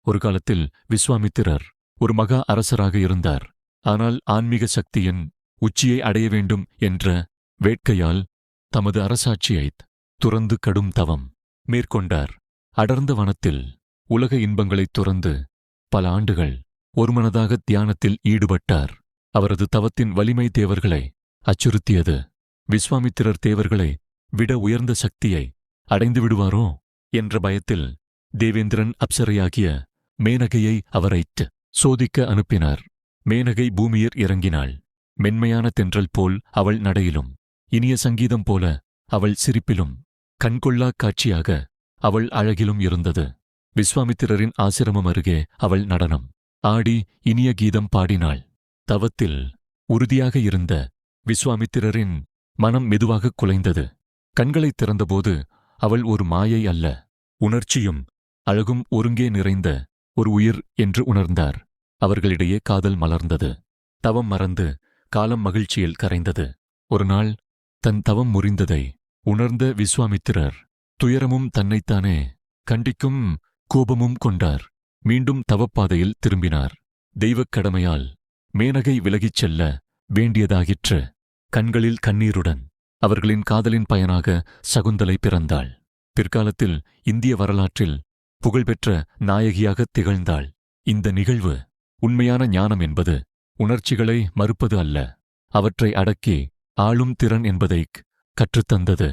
ஒரு காலத்தில் விஸ்வாமித்திரர் ஒரு மகா அரசராக இருந்தார். ஆனால் ஆன்மீக சக்தியின் உச்சியை அடைய வேண்டும் என்ற வேட்கையால் தமது அரசாட்சியைத் துறந்து கடும் தவம் மேற்கொண்டார். அடர்ந்த வனத்தில் உலக இன்பங்களைத் துறந்து பல ஆண்டுகள் ஒருமனதாக தியானத்தில் ஈடுபட்டார். அவரது தவத்தின் வலிமை தேவர்களை அச்சுறுத்தியது. விஸ்வாமித்திரர் தேவர்களை விட உயர்ந்த சக்தியை அடைந்து விடுவாரோ என்ற பயத்தில் தேவேந்திரன் அப்சரையாகிய மேனகையை அவரைச் சோதிக்க அனுப்பினார். மேனகை பூமியில் இறங்கினாள். மென்மையான தென்றல் போல் அவள் நடையிலும், இனிய சங்கீதம் போல அவள் சிரிப்பிலும், கண்கொள்ளாக் காட்சியாக அவள் அழகிலும் இருந்தது. விஸ்வாமித்திரரின் ஆசிரமம் அருகே அவள் நடனம் ஆடி இனிய கீதம் பாடினாள். தவத்தில் உறுதியாக இருந்த விஸ்வாமித்திரரின் மனம் மெதுவாக குலைந்தது. கண்களைத் திறந்தபோது அவள் ஒரு மாயை அல்ல, உணர்ச்சியும் அழகும் ஒருங்கே நிறைந்த ஒரு உயிர் என்று உணர்ந்தார். அவர்களிடையே காதல் மலர்ந்தது. தவம் மறந்து காலம் மகிழ்ச்சியில் கரைந்தது. ஒரு நாள் தன் தவம் முறிந்ததை உணர்ந்த விஸ்வாமித்திரர் துயரமும் தன்னைத்தானே கண்டிக்கும் கோபமும் கொண்டார். மீண்டும் தவப்பாதையில் திரும்பினார். தெய்வக் கடமையால் மேனகை விலகிச் செல்ல வேண்டியதாகிற்று. கண்களில் கண்ணீருடன் அவர்களின் காதலின் பயனாக சகுந்தலை பிறந்தாள். பிற்காலத்தில் இந்திய வரலாற்றில் புகழ்பெற்ற நாயகியாக திகழ்ந்தாள். இந்த நிகழ்வு உண்மையான ஞானம் என்பது உணர்ச்சிகளை மறுப்பது அல்ல, அவற்றை அடக்கி ஆளும் திறன் என்பதைக் கற்றுத்தந்தது.